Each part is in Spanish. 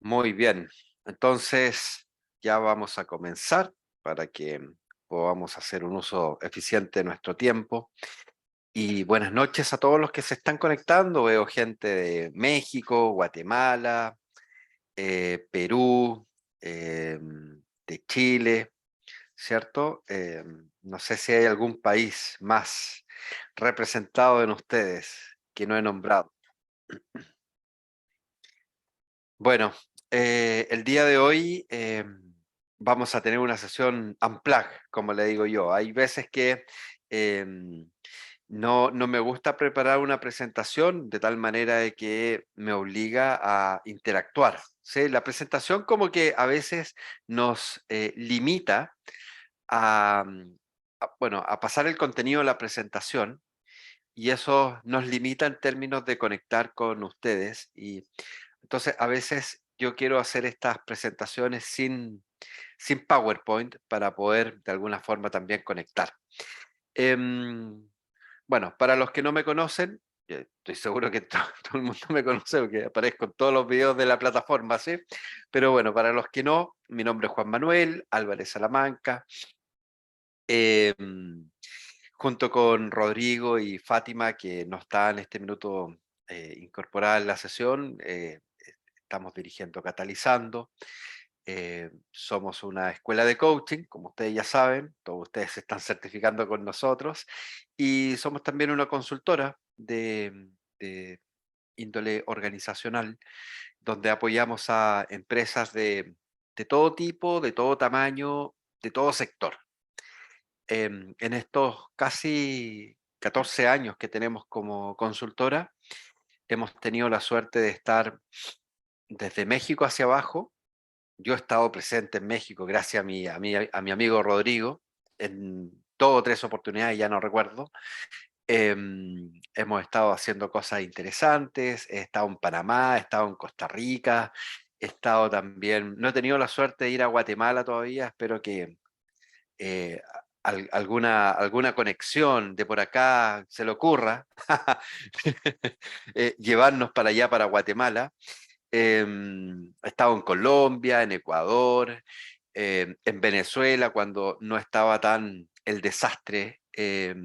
Muy bien, entonces ya vamos a comenzar para que podamos hacer un uso eficiente de nuestro tiempo. Y buenas noches a todos los que se están conectando. Veo gente de México, Guatemala, Perú, de Chile, ¿cierto? No sé si hay algún país más representado en ustedes que no he nombrado. Bueno, el día de hoy vamos a tener una sesión unplugged, como le digo yo. Hay veces que no me gusta preparar una presentación de tal manera de que me obliga a interactuar. ¿Sí? La presentación como que a veces nos limita a, bueno, a pasar el contenido de la presentación y eso nos limita en términos de conectar con ustedes. Y entonces, a veces yo quiero hacer estas presentaciones sin PowerPoint para poder de alguna forma también conectar. Em, bueno, para los que no me conocen, estoy seguro que todo el mundo me conoce porque aparezco en todos los videos de la plataforma, ¿sí? Pero bueno, para los que no, mi nombre es Juan Manuel Álvarez Salamanca. em, Junto con Rodrigo y Fátima, que no está en este minuto incorporada en la sesión, estamos dirigiendo Catalizando. Somos una escuela de coaching, como ustedes ya saben, todos ustedes se están certificando con nosotros, y somos también una consultora de índole organizacional, donde apoyamos a empresas de todo tipo, de todo tamaño, de todo sector. En estos casi 14 años que tenemos como consultora, hemos tenido la suerte de estar desde México hacia abajo. Yo he estado presente en México gracias a mi amigo Rodrigo en 2 o 3 oportunidades, ya no recuerdo. Hemos estado haciendo cosas interesantes, he estado en Panamá, he estado en Costa Rica, he estado también, no he tenido la suerte de ir a Guatemala todavía, espero que eh, alguna conexión de por acá se le ocurra, llevarnos para allá, para Guatemala. He estado en Colombia, en Ecuador, en Venezuela, cuando no estaba tan el desastre. He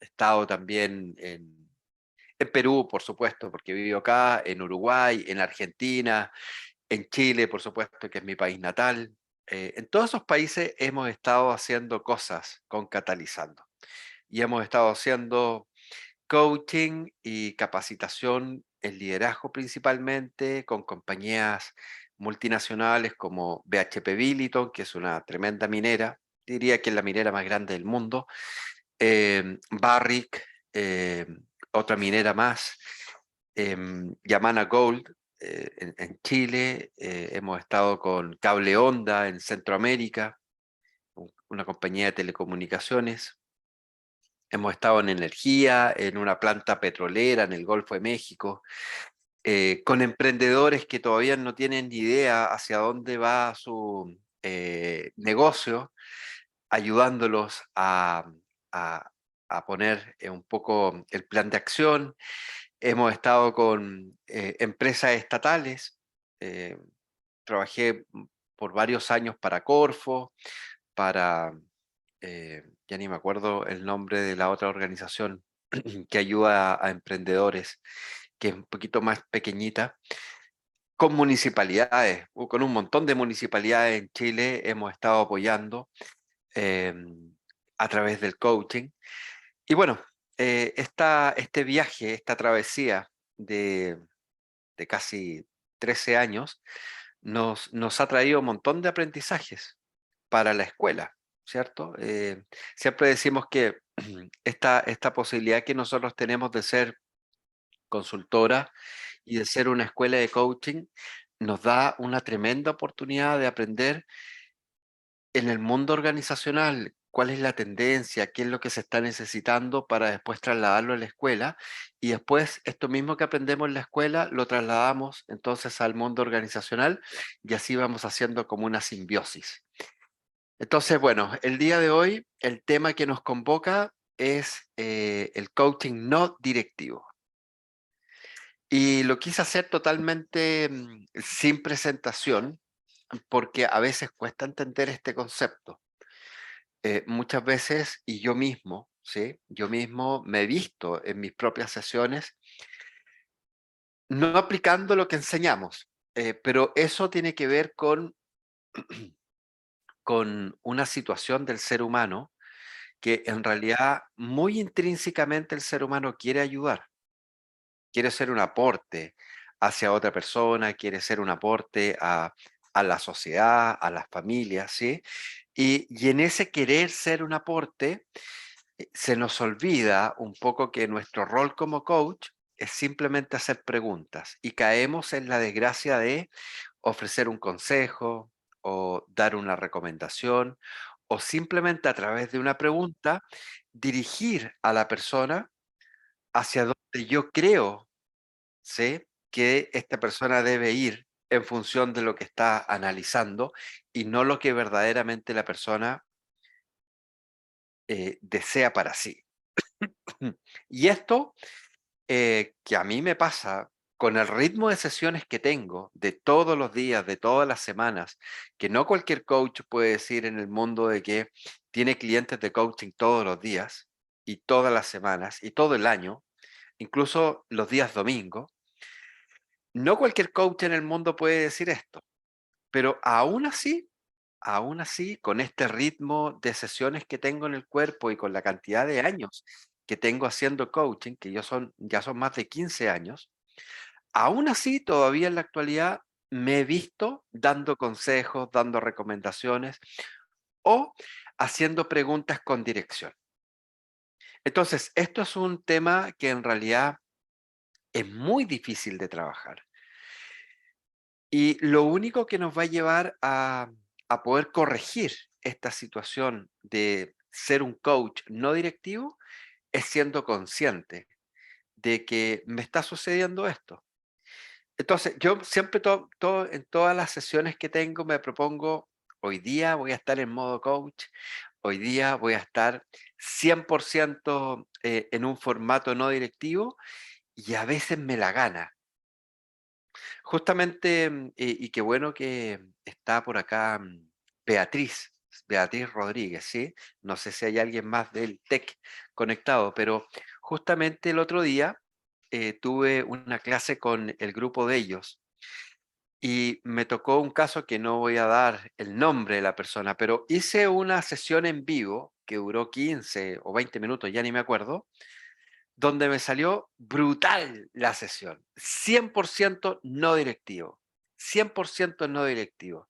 estado también en Perú, por supuesto, porque vivo acá, en Uruguay, en Argentina, en Chile, por supuesto, que es mi país natal. En todos esos países hemos estado haciendo cosas con Catalizando y hemos estado haciendo coaching y capacitación en liderazgo principalmente con compañías multinacionales como BHP Billiton, que es una tremenda minera, diría que es la minera más grande del mundo, Barrick, eh, otra minera más, Yamana Gold en Chile, hemos estado con Cable Onda en Centroamérica, una compañía de telecomunicaciones. Hemos estado en energía, en una planta petrolera en el Golfo de México, con emprendedores que todavía no tienen ni idea hacia dónde va su negocio, ayudándolos a- a poner un poco el plan de acción. Hemos estado con empresas estatales. eh, Trabajé por varios años para Corfo, para, ya ni me acuerdo el nombre de la otra organización que ayuda a emprendedores, que es un poquito más pequeñita, con municipalidades, o con un montón de municipalidades en Chile hemos estado apoyando eh, a través del coaching. Y bueno, este viaje, esta travesía de casi 13 años, nos ha traído un montón de aprendizajes para la escuela, ¿cierto? Siempre decimos que esta posibilidad que nosotros tenemos de ser consultora y de ser una escuela de coaching nos da una tremenda oportunidad de aprender en el mundo organizacional cuál es la tendencia, qué es lo que se está necesitando para después trasladarlo a la escuela y después esto mismo que aprendemos en la escuela lo trasladamos entonces al mundo organizacional y así vamos haciendo como una simbiosis. Entonces, bueno, el día de hoy el tema que nos convoca es el coaching no directivo. Y lo quise hacer totalmente sin presentación, porque a veces cuesta entender este concepto. Muchas veces, y yo mismo, ¿sí? Yo mismo me he visto en mis propias sesiones no aplicando lo que enseñamos, pero eso tiene que ver con una situación del ser humano que en realidad muy intrínsecamente el ser humano quiere ayudar, quiere ser un aporte hacia otra persona, quiere ser un aporte a la sociedad, a las familias, ¿sí? Y en ese querer ser un aporte, se nos olvida un poco que nuestro rol como coach es simplemente hacer preguntas y caemos en la desgracia de ofrecer un consejo o dar una recomendación o simplemente a través de una pregunta dirigir a la persona hacia donde yo creo, ¿sí?, que esta persona debe ir en función de lo que está analizando y no lo que verdaderamente la persona desea para sí. Y esto que a mí me pasa con el ritmo de sesiones que tengo de todos los días, de todas las semanas, que no cualquier coach puede decir en el mundo de que tiene clientes de coaching todos los días y todas las semanas y todo el año, incluso los días domingo. No cualquier coach en el mundo puede decir esto, pero aún así, con este ritmo de sesiones que tengo en el cuerpo y con la cantidad de años que tengo haciendo coaching, que ya son más de 15 años, aún así, todavía en la actualidad me he visto dando consejos, dando recomendaciones o haciendo preguntas con dirección. Entonces, esto es un tema que en realidad es muy difícil de trabajar. Y lo único que nos va a llevar a poder corregir esta situación de ser un coach no directivo es siendo consciente de que me está sucediendo esto. Entonces, yo siempre en todas las sesiones que tengo me propongo, hoy día voy a estar en modo coach, hoy día voy a estar 100% en un formato no directivo y a veces me la gana. Justamente, y qué bueno que está por acá Beatriz Rodríguez, ¿sí? No sé si hay alguien más del TEC conectado, pero justamente el otro día tuve una clase con el grupo de ellos y me tocó un caso que no voy a dar el nombre de la persona, pero hice una sesión en vivo que duró 15 o 20 minutos, ya ni me acuerdo, donde me salió brutal la sesión. 100% no directivo. 100% no directivo.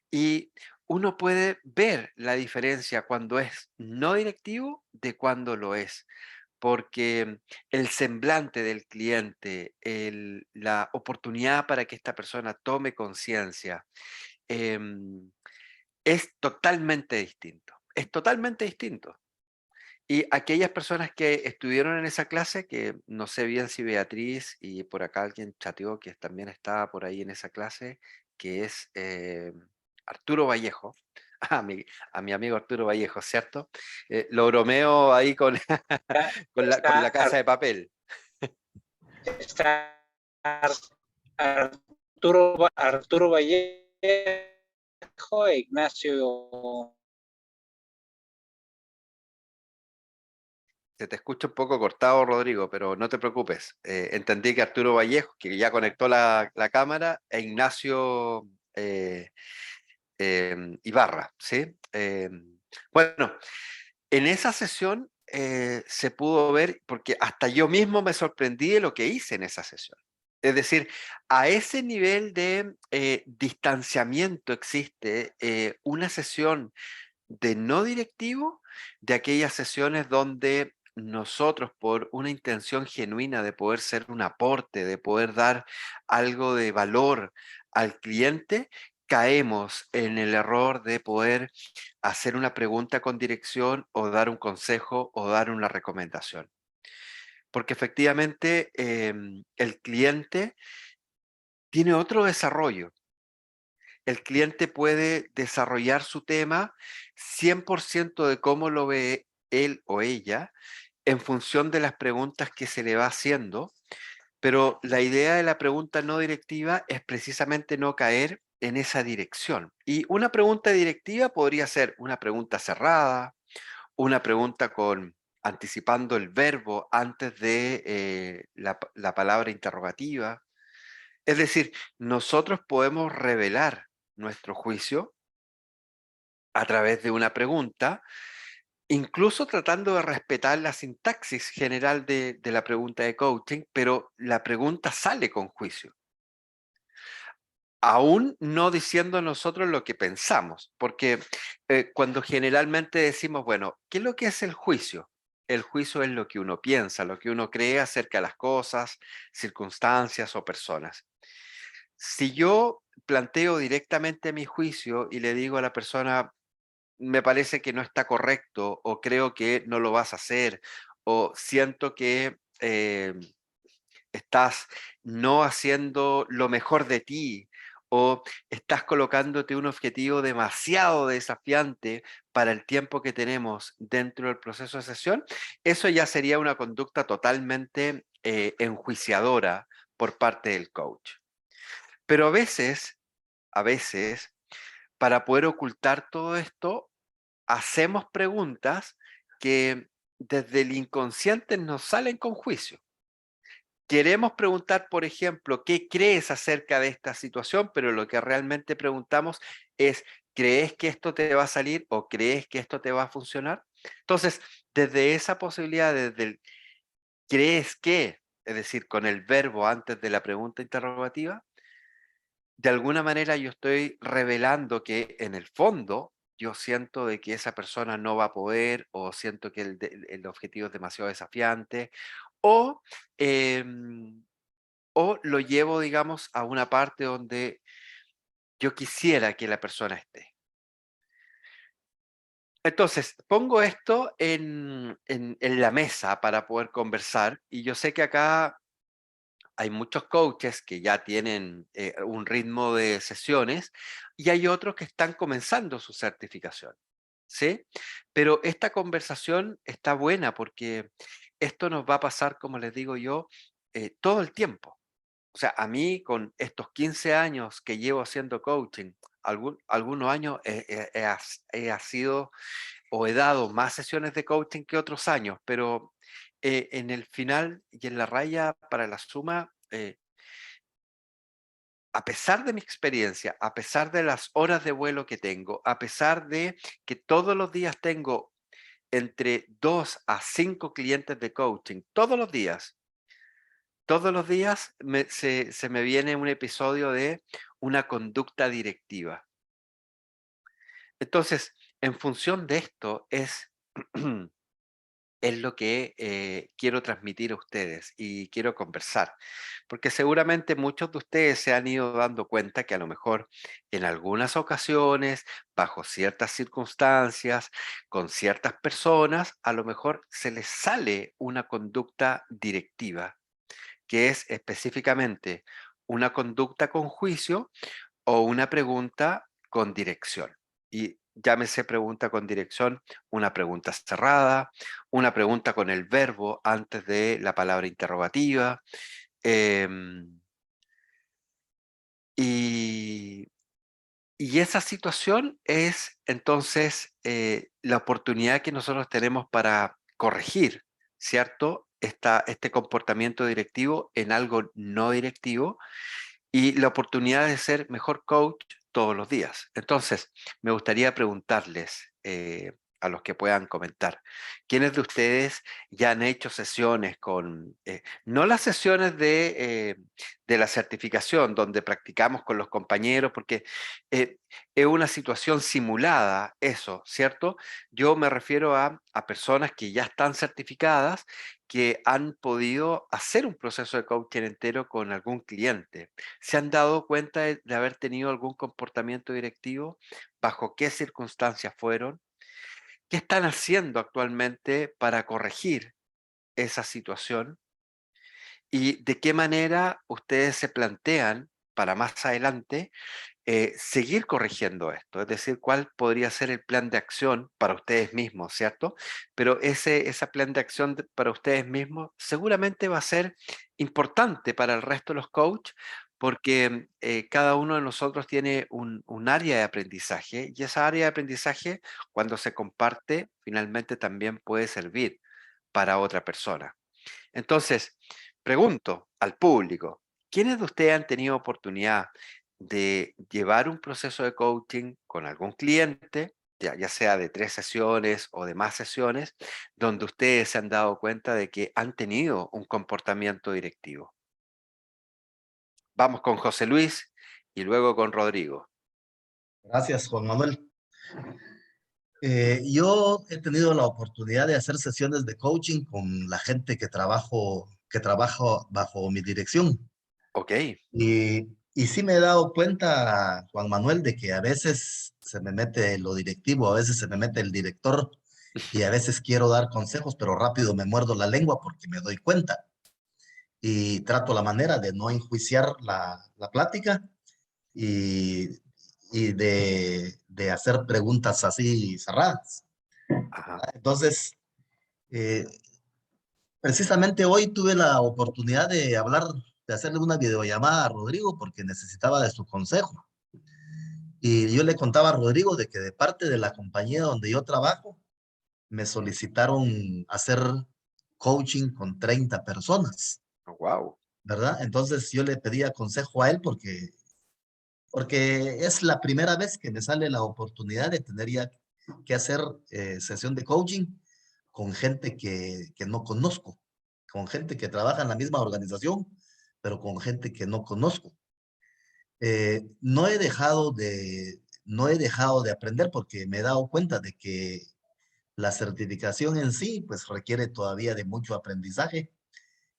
Y uno puede ver la diferencia cuando es no directivo de cuando lo es, porque el semblante del cliente, la oportunidad para que esta persona tome conciencia, em, es totalmente distinto. Es totalmente distinto. Y aquellas personas que estuvieron en esa clase, que no sé bien si Beatriz y por acá alguien chateó que también estaba por ahí en esa clase, que es Arturo Vallejo, a mi amigo Arturo Vallejo, ¿cierto? Lo bromeo ahí con, Está, con está, la casa de papel. está Arturo Vallejo e Ignacio. Se te escucha un poco cortado, Rodrigo, pero no te preocupes. Entendí que Arturo Vallejo, que ya conectó la cámara, e Ignacio Ibarra, ¿sí? Bueno, en esa sesión se pudo ver, porque hasta yo mismo me sorprendí de lo que hice en esa sesión. Es decir, a ese nivel de distanciamiento existe una sesión de no directivo, de aquellas sesiones donde nosotros, por una intención genuina de poder ser un aporte, de poder dar algo de valor al cliente, caemos en el error de poder hacer una pregunta con dirección o dar un consejo o dar una recomendación. Porque efectivamente el cliente tiene otro desarrollo. El cliente puede desarrollar su tema 100% de cómo lo ve él o ella en función de las preguntas que se le va haciendo, Pero la idea de la pregunta no directiva es precisamente no caer en esa dirección. Y una pregunta directiva podría ser una pregunta cerrada, una pregunta con anticipando el verbo antes de la palabra interrogativa. Es decir, nosotros podemos revelar nuestro juicio a través de una pregunta, incluso tratando de respetar la sintaxis general de la pregunta de coaching, pero la pregunta sale con juicio. Aún no diciendo nosotros lo que pensamos, porque cuando generalmente decimos, bueno, ¿qué es lo que es el juicio? El juicio es lo que uno piensa, lo que uno cree acerca de las cosas, circunstancias o personas. Si yo planteo directamente mi juicio y le digo a la persona, me parece que no está correcto, o creo que no lo vas a hacer, o siento que estás no haciendo lo mejor de ti, o estás colocándote un objetivo demasiado desafiante para el tiempo que tenemos dentro del proceso de sesión, eso ya sería una conducta totalmente enjuiciadora por parte del coach. Pero a veces, para poder ocultar todo esto, hacemos preguntas que desde el inconsciente nos salen con juicio. Queremos preguntar, por ejemplo, ¿qué crees acerca de esta situación? Pero lo que realmente preguntamos es, ¿crees que esto te va a salir o crees que esto te va a funcionar? Entonces, desde esa posibilidad, desde el ¿crees que? Es decir, con el verbo antes de la pregunta interrogativa, de alguna manera yo estoy revelando que en el fondo yo siento de que esa persona no va a poder, o siento que el objetivo es demasiado desafiante, o, em, o lo llevo, digamos, a una parte donde yo quisiera que la persona esté. Entonces, pongo esto en la mesa para poder conversar, y yo sé que acá hay muchos coaches que ya tienen un ritmo de sesiones y hay otros que están comenzando su certificación, ¿sí? Pero esta conversación está buena porque esto nos va a pasar, como les digo yo, todo el tiempo. O sea, a mí con estos 15 años que llevo haciendo coaching, algunos años he sido o he dado más sesiones de coaching que otros años, pero en el final y en la raya para la suma, a pesar de mi experiencia, a pesar de las horas de vuelo que tengo, a pesar de que todos los días tengo entre 2 a 5 clientes de coaching, todos los días se me viene un episodio de una conducta directiva. Entonces, en función de esto es lo que quiero transmitir a ustedes y quiero conversar, porque seguramente muchos de ustedes se han ido dando cuenta que a lo mejor en algunas ocasiones, bajo ciertas circunstancias, con ciertas personas, a lo mejor se les sale una conducta directiva, que es específicamente una conducta con juicio o una pregunta con dirección. Y llámese pregunta con dirección, una pregunta cerrada, una pregunta con el verbo antes de la palabra interrogativa. em, y, y esa situación es entonces la oportunidad que nosotros tenemos para corregir, ¿cierto? Este comportamiento directivo en algo no directivo, y la oportunidad de ser mejor coach todos los días. Entonces, me gustaría preguntarles a los que puedan comentar, ¿quiénes de ustedes ya han hecho sesiones con, no las sesiones de la certificación, donde practicamos con los compañeros, porque eh, es una situación simulada, eso, ¿cierto? Yo me refiero a personas que ya están certificadas, que han podido hacer un proceso de coaching entero con algún cliente. ¿Se han dado cuenta de haber tenido algún comportamiento directivo? ¿Bajo qué circunstancias fueron? ¿Qué están haciendo actualmente para corregir esa situación? ¿Y de qué manera ustedes se plantean para más adelante seguir corrigiendo esto, es decir, cuál podría ser el plan de acción para ustedes mismos, ¿cierto? Pero ese plan de acción para ustedes mismos seguramente va a ser importante para el resto de los coaches porque cada uno de nosotros tiene un área de aprendizaje y esa área de aprendizaje, cuando se comparte, finalmente también puede servir para otra persona. Entonces, pregunto al público, ¿quiénes de ustedes han tenido oportunidad de llevar un proceso de coaching con algún cliente, ya sea de 3 sesiones o de más sesiones, donde ustedes se han dado cuenta de que han tenido un comportamiento directivo? Vamos con José Luis y luego con Rodrigo. Gracias, Juan Manuel. Yo he tenido la oportunidad de hacer sesiones de coaching con la gente que trabaja bajo mi dirección. Ok, Y sí me he dado cuenta, Juan Manuel, de que a veces se me mete lo directivo, a veces se me mete el director y a veces quiero dar consejos, pero rápido me muerdo la lengua porque me doy cuenta. Y trato la manera de no enjuiciar la plática y, y de hacer preguntas así cerradas. ajá, Entonces, eh, precisamente hoy tuve la oportunidad de hablar, de hacerle una videollamada a Rodrigo porque necesitaba de su consejo. Y yo le contaba a Rodrigo de que de parte de la compañía donde yo trabajo, me solicitaron hacer coaching con 30 personas, wow, ¿verdad? Entonces yo le pedía consejo a él porque es la primera vez que me sale la oportunidad de tener ya que hacer sesión de coaching con gente que no conozco, con gente que trabaja en la misma organización, pero con gente que no conozco. No he dejado de aprender porque me he dado cuenta de que la certificación en sí, pues requiere todavía de mucho aprendizaje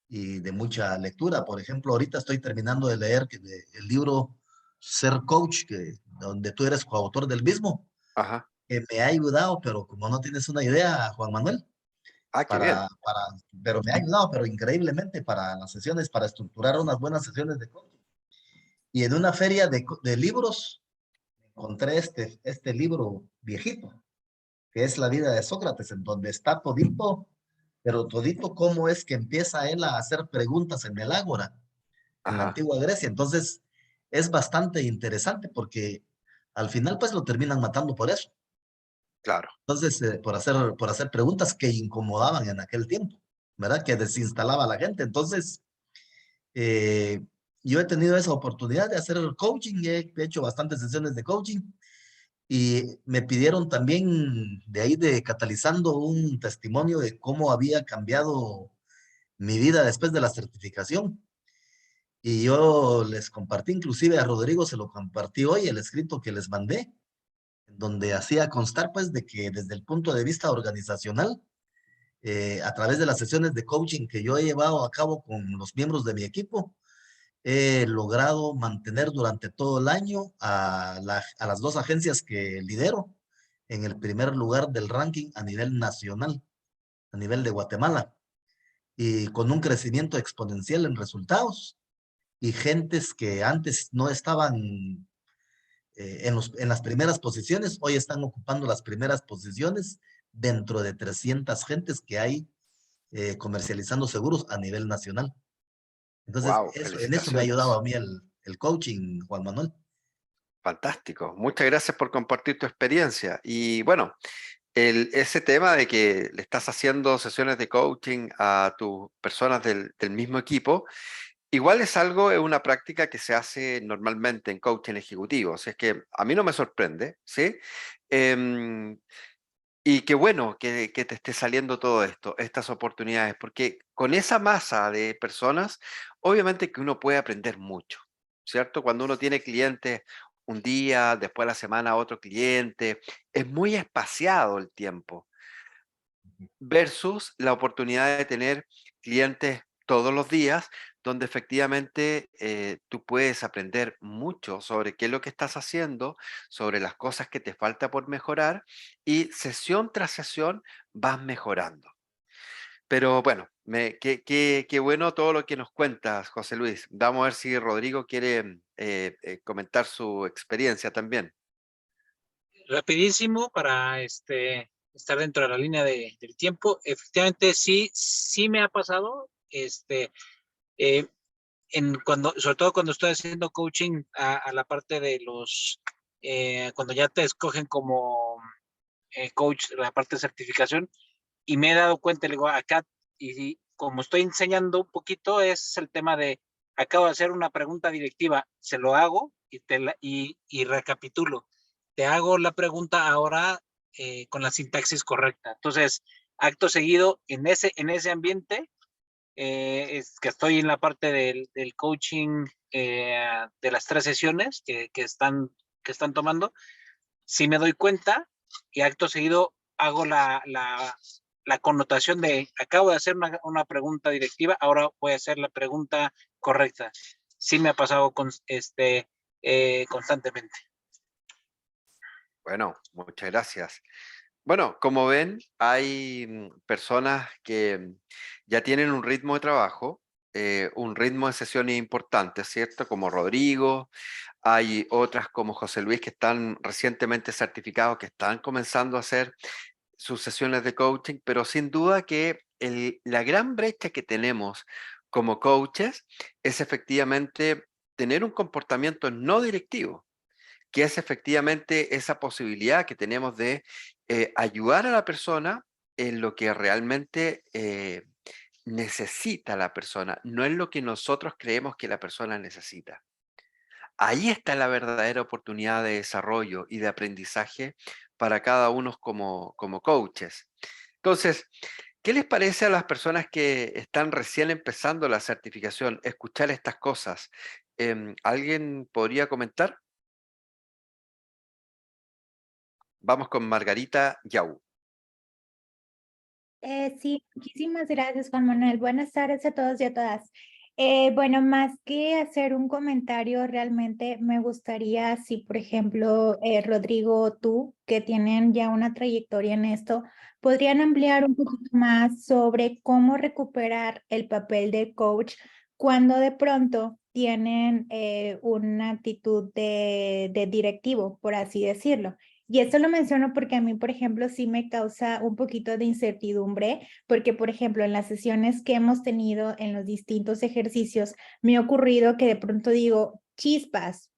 y de mucha lectura. Por ejemplo, ahorita estoy terminando de leer el libro Ser Coach, donde tú eres coautor del mismo, ajá, que me ha ayudado, pero como no tienes una idea, Juan Manuel, ah, qué bien, pero me ha ayudado, pero increíblemente para las sesiones, para estructurar unas buenas sesiones de coaching. Y en una feria de libros, encontré este libro viejito, que es La vida de Sócrates, en donde está todito, pero todito cómo es que empieza él a hacer preguntas en el ágora, en la ajá, antigua Grecia. Entonces, es bastante interesante porque al final pues lo terminan matando por eso. claro, Entonces, por hacer preguntas que incomodaban en aquel tiempo, ¿verdad? Que desinstalaba a la gente. Entonces, eh, yo he tenido esa oportunidad de hacer el coaching, he hecho bastantes sesiones de coaching y me pidieron también de ahí de catalizando un testimonio de cómo había cambiado mi vida después de la certificación. Y yo les compartí, inclusive a Rodrigo se lo compartí hoy, el escrito que les mandé, donde hacía constar pues de que desde el punto de vista organizacional, a través de las sesiones de coaching que yo he llevado a cabo con los miembros de mi equipo, he logrado mantener durante todo el año a las dos agencias que lidero en el primer lugar del ranking a nivel nacional, a nivel de Guatemala, y con un crecimiento exponencial en resultados y gentes que antes no estaban en las primeras posiciones, hoy están ocupando las primeras posiciones dentro de 300 gentes que hay comercializando seguros a nivel nacional. Entonces, wow, en eso me ha ayudado felicitaciones. a mí el coaching, Juan Manuel. Fantástico. Muchas gracias por compartir tu experiencia. Y bueno, ese tema de que le estás haciendo sesiones de coaching a tus personas del mismo equipo, igual es algo, es una práctica que se hace normalmente en coaching ejecutivo. Así es que a mí no me sorprende, ¿sí? Em, y qué bueno que te esté saliendo todo esto, estas oportunidades, porque con esa masa de personas, obviamente que uno puede aprender mucho, ¿cierto? Cuando uno tiene clientes un día, después de la semana otro cliente, es muy espaciado el tiempo versus la oportunidad de tener clientes todos los días, donde efectivamente tú puedes aprender mucho sobre qué es lo que estás haciendo, sobre las cosas que te falta por mejorar y sesión tras sesión vas mejorando. Pero bueno, Qué bueno todo lo que nos cuentas, José Luis. Vamos a ver si Rodrigo quiere comentar su experiencia también. Rapidísimo para estar dentro de la línea del tiempo. Efectivamente, sí me ha pasado, eh, sobre todo cuando estoy haciendo coaching a la parte de cuando ya te escogen como coach, la parte de certificación, y me he dado cuenta, le digo, acá, y como estoy enseñando un poquito, es el tema de, acabo de hacer una pregunta directiva, se lo hago y recapitulo. Te hago la pregunta ahora con la sintaxis correcta. Entonces, acto seguido, en ese ambiente, es que estoy en la parte del coaching de las 3 sesiones que están tomando, si me doy cuenta y acto seguido hago la connotación de acabo de hacer una pregunta directiva, ahora voy a hacer la pregunta correcta. Sí me ha pasado constantemente. Bueno, muchas gracias. Bueno, como ven, hay personas que ya tienen un ritmo de trabajo, un ritmo de sesiones importante, ¿cierto? Como Rodrigo, hay otras como José Luis que están recientemente certificados, que están comenzando a hacer sus sesiones de coaching, pero sin duda que la gran brecha que tenemos como coaches es efectivamente tener un comportamiento no directivo, que es efectivamente esa posibilidad que tenemos de ayudar a la persona en lo que realmente necesita la persona, no en lo que nosotros creemos que la persona necesita. Ahí está la verdadera oportunidad de desarrollo y de aprendizaje para cada uno como coaches. Entonces, ¿qué les parece a las personas que están recién empezando la certificación escuchar estas cosas? ¿Alguien podría comentar? Vamos con Margarita Yau. Sí, muchísimas gracias, Juan Manuel. Buenas tardes a todos y a todas. Bueno, más que hacer un comentario, realmente me gustaría, si por ejemplo, Rodrigo o tú, que tienen ya una trayectoria en esto, podrían ampliar un poquito más sobre cómo recuperar el papel de coach cuando de pronto tienen una actitud de directivo, por así decirlo. Y esto lo menciono porque a mí, por ejemplo, sí me causa un poquito de incertidumbre, porque, por ejemplo, en las sesiones que hemos tenido en los distintos ejercicios, me ha ocurrido que de pronto digo, chispas,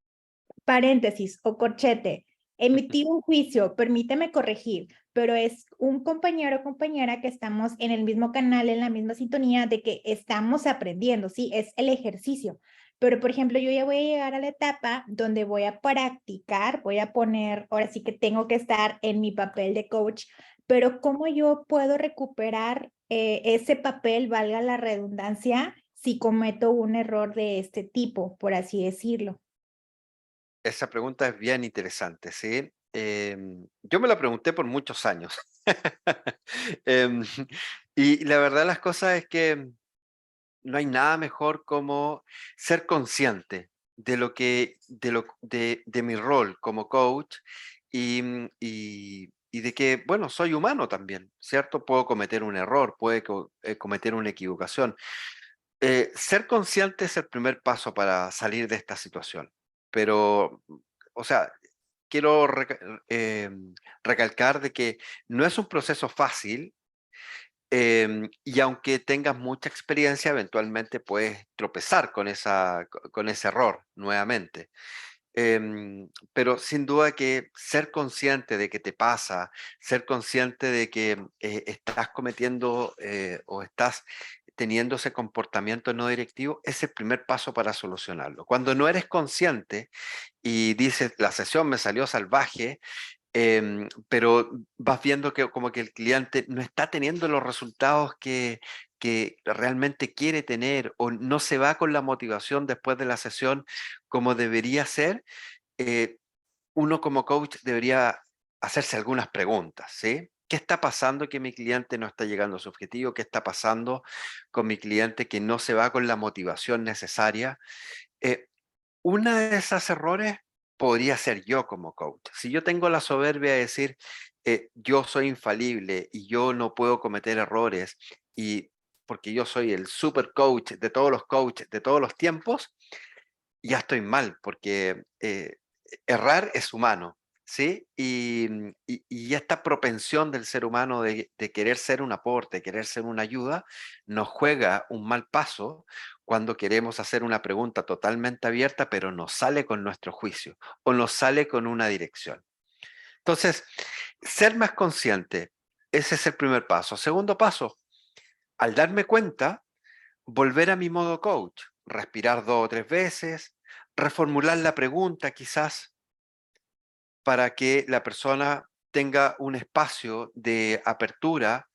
paréntesis o corchete, emití un juicio, permíteme corregir, pero es un compañero o compañera que estamos en el mismo canal, en la misma sintonía de que estamos aprendiendo, ¿sí? Es el ejercicio. Pero, por ejemplo, yo ya voy a llegar a la etapa donde voy a practicar, voy a poner, ahora sí que tengo que estar en mi papel de coach, pero ¿cómo yo puedo recuperar ese papel, valga la redundancia, si cometo un error de este tipo, por así decirlo? Esa pregunta es bien interesante, ¿sí? Yo me la pregunté por muchos años. Em, y la verdad las cosas es que no hay nada mejor como ser consciente de lo que, de mi rol como coach y de que, bueno, soy humano también, ¿cierto? Puedo cometer un error, cometer una equivocación. Ser consciente es el primer paso para salir de esta situación. Pero, o sea, quiero recalcar de que no es un proceso fácil, y aunque tengas mucha experiencia, eventualmente puedes tropezar con ese error nuevamente. Pero sin duda que ser consciente de que te pasa, ser consciente de que estás cometiendo o estás teniendo ese comportamiento no directivo, es el primer paso para solucionarlo. Cuando no eres consciente y dices, la sesión me salió salvaje, pero vas viendo que como que el cliente no está teniendo los resultados que realmente quiere tener o no se va con la motivación después de la sesión como debería ser, eh, uno como coach debería hacerse algunas preguntas, ¿sí? ¿Qué está pasando que mi cliente no está llegando a su objetivo? ¿Qué está pasando con mi cliente que no se va con la motivación necesaria? Eh, una de esas errores podría ser yo como coach. Si yo tengo la soberbia de decir, yo soy infalible y yo no puedo cometer errores y porque yo soy el super coach de todos los coaches de todos los tiempos, ya estoy mal, porque errar es humano, ¿sí? Y esta propensión del ser humano de querer ser un aporte, querer ser una ayuda, nos juega un mal paso cuando queremos hacer una pregunta totalmente abierta, pero nos sale con nuestro juicio o nos sale con una dirección. Entonces, ser más consciente, ese es el primer paso. Segundo paso, al darme cuenta, volver a mi modo coach, respirar 2 o 3 veces, reformular la pregunta quizás para que la persona tenga un espacio de apertura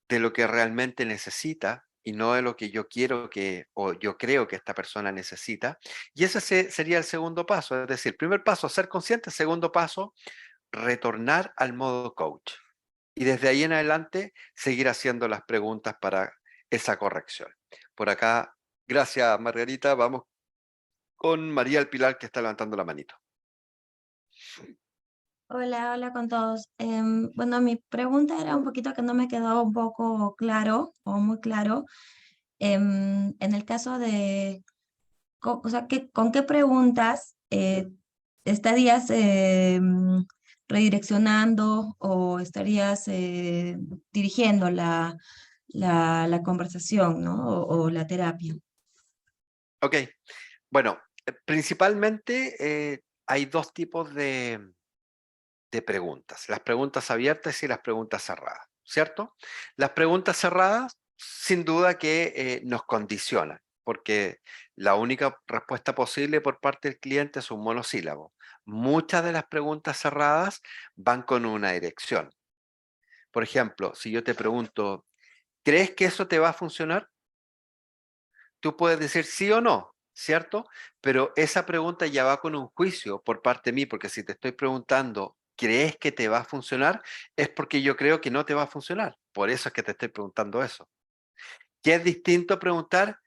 de lo que realmente necesita y no de lo que yo quiero que o yo creo que esta persona necesita. Y ese sería el segundo paso, es decir, primer paso, ser consciente, segundo paso, retornar al modo coach. Y desde ahí en adelante seguir haciendo las preguntas para esa corrección. Por acá, gracias Margarita, vamos con María El Pilar que está levantando la manito. Hola, hola con todos. Bueno, mi pregunta era un poquito que no me quedó un poco claro o muy claro. En el caso de, o sea, ¿con qué preguntas estarías redireccionando o estarías dirigiendo la conversación, ¿no? O la terapia. Ok, bueno, principalmente hay 2 tipos de preguntas, las preguntas abiertas y las preguntas cerradas, ¿cierto? Las preguntas cerradas, sin duda que nos condicionan, porque la única respuesta posible por parte del cliente es un monosílabo. Muchas de las preguntas cerradas van con una dirección. Por ejemplo, si yo te pregunto, ¿crees que eso te va a funcionar? Tú puedes decir sí o no, ¿cierto? Pero esa pregunta ya va con un juicio por parte de mí, porque si te estoy preguntando, ¿crees que te va a funcionar? Es porque yo creo que no te va a funcionar. Por eso es que te estoy preguntando eso. Que es distinto preguntar,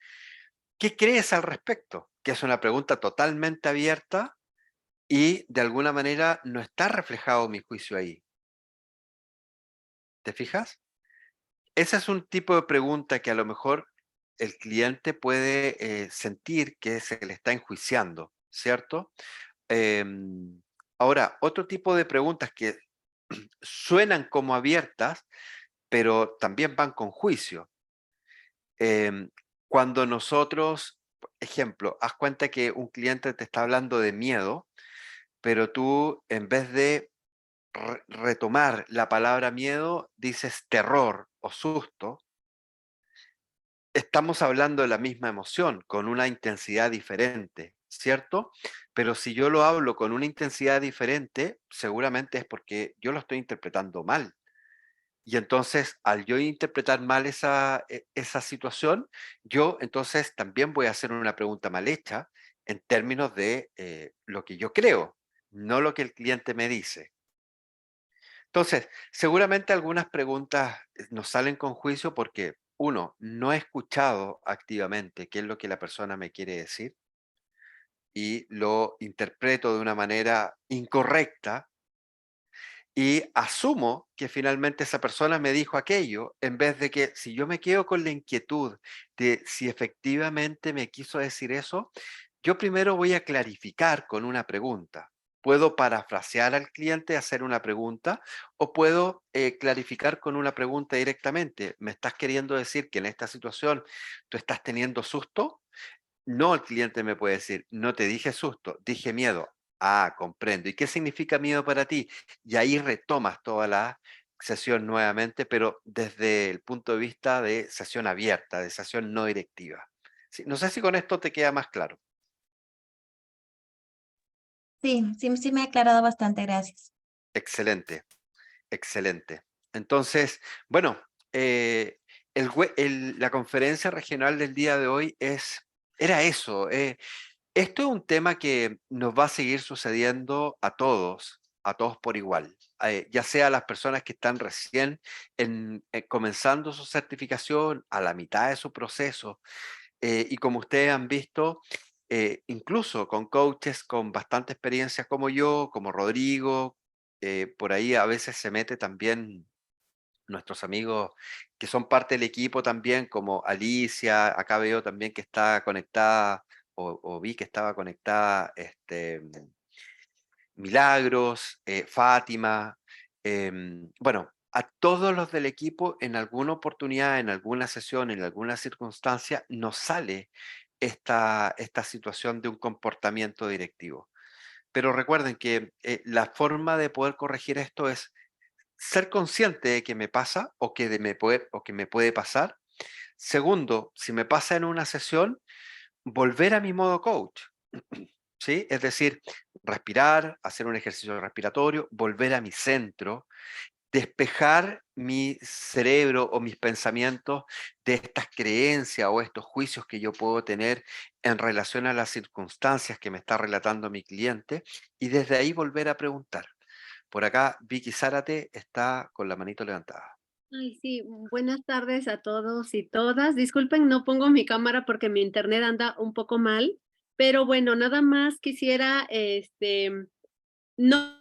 ¿qué crees al respecto? Que es una pregunta totalmente abierta y de alguna manera no está reflejado mi juicio ahí. ¿Te fijas? Ese es un tipo de pregunta que a lo mejor el cliente puede sentir que se le está enjuiciando, ¿cierto? Em, Ahora, otro tipo de preguntas que suenan como abiertas, pero también van con juicio. Em, Cuando nosotros, ejemplo, haz cuenta que un cliente te está hablando de miedo, pero tú en vez de retomar la palabra miedo, dices terror o susto. Estamos hablando de la misma emoción, con una intensidad diferente, ¿cierto? Pero si yo lo hablo con una intensidad diferente, seguramente es porque yo lo estoy interpretando mal. Y entonces, al yo interpretar mal esa situación, yo entonces también voy a hacer una pregunta mal hecha en términos de lo que yo creo, no lo que el cliente me dice. Entonces, seguramente algunas preguntas nos salen con juicio porque, uno, no he escuchado activamente qué es lo que la persona me quiere decir y lo interpreto de una manera incorrecta y asumo que finalmente esa persona me dijo aquello en vez de que si yo me quedo con la inquietud de si efectivamente me quiso decir eso, yo primero voy a clarificar con una pregunta. Puedo parafrasear al cliente, hacer una pregunta, o puedo clarificar con una pregunta directamente. ¿Me estás queriendo decir que en esta situación tú estás teniendo susto? No, el cliente me puede decir, no te dije susto, dije miedo. Ah, comprendo. ¿Y qué significa miedo para ti? Y ahí retomas toda la sesión nuevamente, pero desde el punto de vista de sesión abierta, de sesión no directiva. Sí, no sé si con esto te queda más claro. Sí, sí, sí me ha aclarado bastante, gracias. Excelente, excelente. Entonces, bueno, la conferencia regional del día de hoy era eso. Esto es un tema que nos va a seguir sucediendo a todos por igual, ya sea las personas que están recién comenzando su certificación, a la mitad de su proceso, y como ustedes han visto, incluso con coaches con bastante experiencia como yo, como Rodrigo, por ahí a veces se mete también nuestros amigos que son parte del equipo también, como Alicia, acá veo también que está conectada, o vi que estaba conectada, Milagros, Fátima, bueno, a todos los del equipo en alguna oportunidad, en alguna sesión, en alguna circunstancia, nos sale esta situación de un comportamiento directivo. Pero recuerden que la forma de poder corregir esto es ser consciente de que me pasa o que me puede pasar. Segundo, si me pasa en una sesión, volver a mi modo coach. ¿Sí? Es decir, respirar, hacer un ejercicio respiratorio, volver a mi centro, despejar mi cerebro o mis pensamientos de estas creencias o estos juicios que yo puedo tener en relación a las circunstancias que me está relatando mi cliente, y desde ahí volver a preguntar. Por acá, Vicky Zárate está con la manito levantada. Ay, sí, buenas tardes a todos y todas. Disculpen, no pongo mi cámara porque mi internet anda un poco mal, pero bueno, nada más quisiera, no,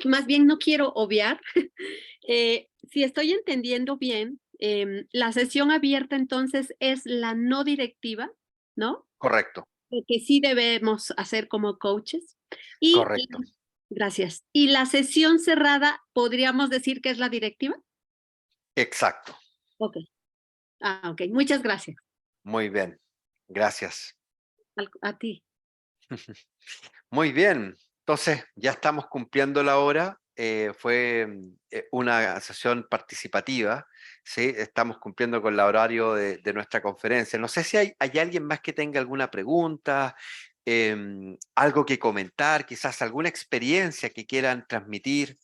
más bien no quiero obviar. Si estoy entendiendo bien, la sesión abierta entonces es la no directiva, ¿no? Correcto, Lo que sí debemos hacer como coaches. Y correcto. gracias. ¿Y la sesión cerrada podríamos decir que es la directiva? Exacto. Ok. Ok. Muchas gracias. Muy bien. Gracias. A ti. Muy bien. Entonces, ya estamos cumpliendo la hora. Fue una sesión participativa, ¿sí? Estamos cumpliendo con el horario de nuestra conferencia. No sé si hay alguien más que tenga alguna pregunta, algo que comentar, quizás alguna experiencia que quieran transmitir.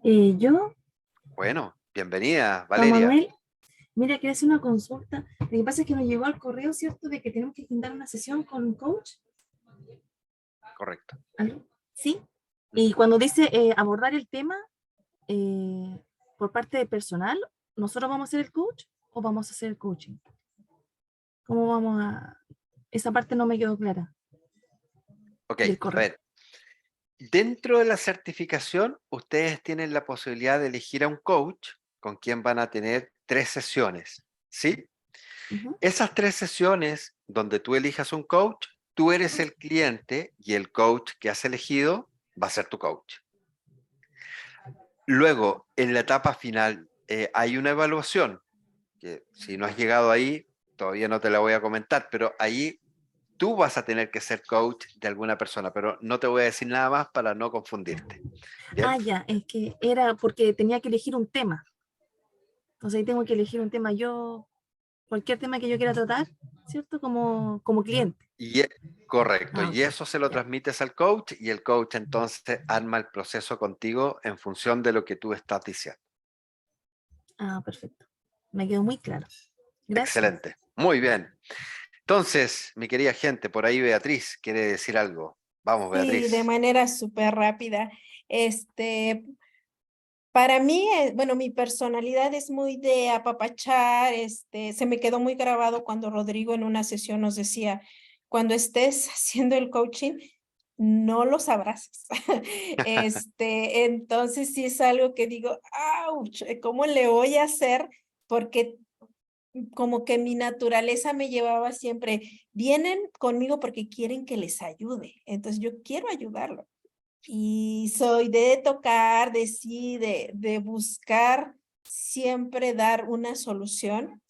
Yo, Bueno, bienvenida, Juan Valeria. Manuel, mira, quería hacer una consulta. Lo que pasa es que nos llegó al correo, ¿cierto?, de que tenemos que agendar una sesión con un coach. Correcto. ¿Aló? ¿Sí? Y cuando dice abordar el tema por parte de personal, ¿nosotros vamos a ser el coach o vamos a hacer el coaching? ¿Cómo vamos a...? Esa parte no me quedó clara Ok, del a correo. ver. Dentro de la certificación, ustedes tienen la posibilidad de elegir a un coach con quien van a tener 3 sesiones, ¿sí? Ujú. Esas 3 sesiones donde tú elijas un coach, tú eres el cliente y el coach que has elegido va a ser tu coach. Luego, en la etapa final, hay una evaluación, que si no has llegado ahí, todavía no te la voy a comentar, pero ahí tú vas a tener que ser coach de alguna persona, pero no te voy a decir nada más para no confundirte. ¿Bien? Ah, ya, es que era porque tenía que elegir un tema. Entonces ahí tengo que elegir un tema yo, cualquier tema que yo quiera tratar, ¿cierto? Como cliente. Correcto, Ah, y ok, eso se lo ya. transmites al coach y el coach entonces arma el proceso contigo en función de lo que tú estás diciendo. Ah, perfecto. Me quedó muy claro. Gracias. Excelente, muy bien. Entonces, mi querida gente, por ahí Beatriz quiere decir algo. Vamos, Sí, de Beatriz. manera súper rápida. Para mí, bueno, mi personalidad es muy de apapachar, se me quedó muy grabado cuando Rodrigo en una sesión nos decía, cuando estés haciendo el coaching, no los abraces. Entonces sí es algo que digo, ouch, ¿cómo le voy a hacer? Porque como que mi naturaleza me llevaba siempre, vienen conmigo porque quieren que les ayude, entonces yo quiero ayudarlo. Y soy de tocar, de sí, de buscar siempre dar una solución.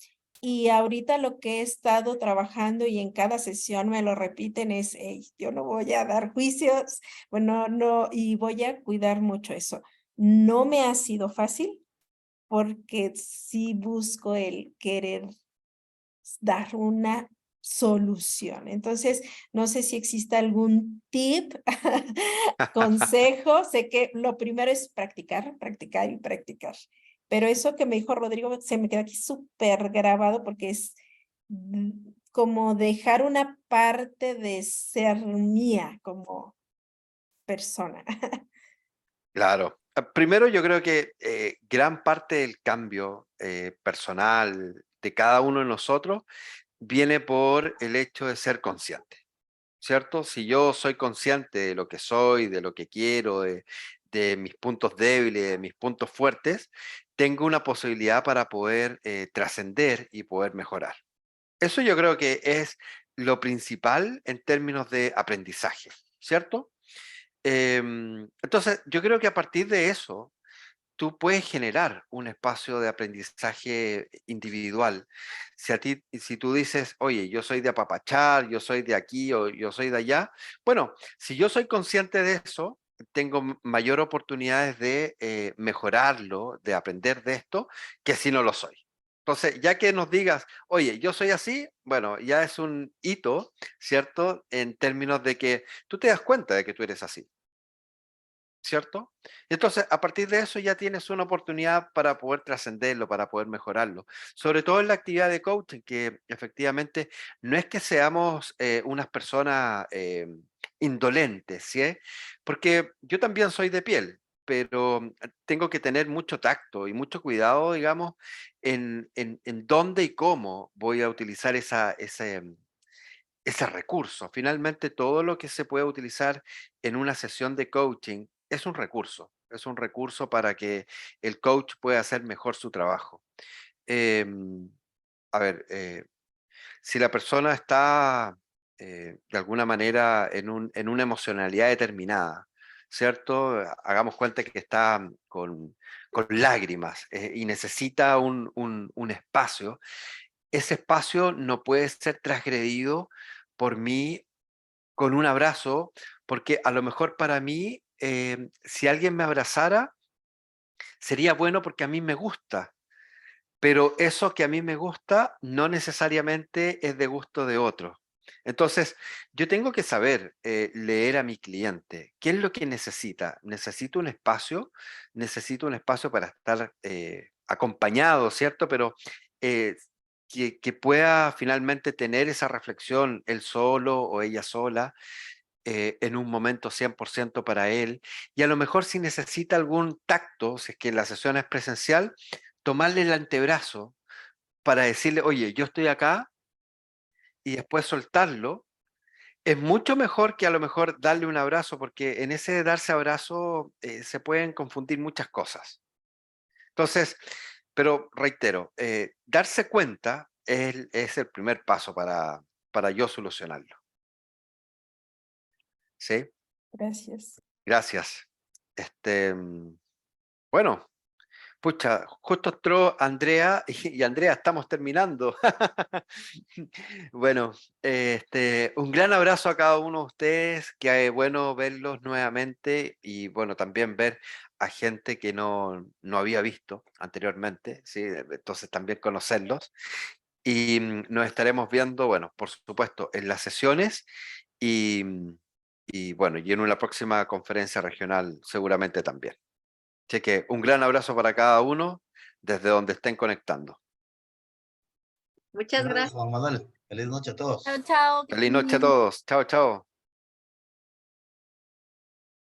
Y ahorita lo que he estado trabajando y en cada sesión me lo repiten es, hey, yo no voy a dar juicios, bueno, no, y voy a cuidar mucho eso. No me ha sido fácil porque sí busco el querer dar una solución. Entonces, no sé si existe algún tip, consejo. Sé que lo primero es practicar, practicar y practicar. Pero eso que me dijo Rodrigo se me queda aquí súper grabado porque es como dejar una parte de ser mía como persona. Claro. Primero yo creo que gran parte del cambio personal de cada uno de nosotros viene por el hecho de ser consciente. ¿cierto? Si yo soy consciente de lo que soy, de lo que quiero, de mis puntos débiles, de mis puntos fuertes, tengo una posibilidad para poder trascender y poder mejorar. Eso yo creo que es lo principal en términos de aprendizaje, ¿cierto? Entonces, yo creo que a partir de eso, tú puedes generar un espacio de aprendizaje individual. Si tú dices, oye, yo soy de apapachar, yo soy de aquí o yo soy de allá, bueno, si yo soy consciente de eso, tengo mayor oportunidades de mejorarlo, de aprender de esto, que si no lo soy. Entonces, ya que nos digas, oye, yo soy así, bueno, ya es un hito, ¿cierto? En términos de que tú te das cuenta de que tú eres así. ¿Cierto? Entonces, a partir de eso ya tienes una oportunidad para poder trascenderlo, para poder mejorarlo. Sobre todo en la actividad de coaching, que efectivamente no es que seamos unas personas indolentes, ¿sí? Porque yo también soy de piel, pero tengo que tener mucho tacto y mucho cuidado, digamos, en dónde y cómo voy a utilizar ese recurso. Finalmente, todo lo que se puede utilizar en una sesión de coaching es un recurso para que el coach pueda hacer mejor su trabajo. Em, a ver, si la persona está de alguna manera en una emocionalidad determinada, ¿cierto? Hagamos cuenta que está con lágrimas y necesita un espacio. Ese espacio no puede ser transgredido por mí con un abrazo, porque a lo mejor para mí, si alguien me abrazara, sería bueno porque a mí me gusta, pero eso que a mí me gusta no necesariamente es de gusto de otro. Entonces, yo tengo que saber leer a mi cliente. ¿Qué es lo que necesita? Necesito un espacio para estar acompañado, ¿cierto? Pero eh, que pueda finalmente tener esa reflexión él solo o ella sola en un momento 100% para él. Y a lo mejor si necesita algún tacto, si es que la sesión es presencial, tomarle el antebrazo para decirle, oye, yo estoy acá y después soltarlo, es mucho mejor que a lo mejor darle un abrazo, porque en ese darse abrazo se pueden confundir muchas cosas. Entonces, pero reitero, darse cuenta es el primer paso para yo solucionarlo. ¿Sí? Gracias. Gracias. Bueno, pucha, justo entró Andrea y Andrea, estamos terminando. Bueno, un gran abrazo a cada uno de ustedes, que es bueno verlos nuevamente y bueno, también ver a gente que no había visto anteriormente, ¿sí? Entonces también conocerlos. Y nos estaremos viendo, bueno, por supuesto, en las sesiones y, y bueno, y en una próxima conferencia regional seguramente también. Así que un gran abrazo para cada uno desde donde estén conectando. Muchas Gracias, gracias. Juan Manuel. Feliz noche a todos. Chao, chao, que Feliz estén noche a bien. todos. Chao, chao.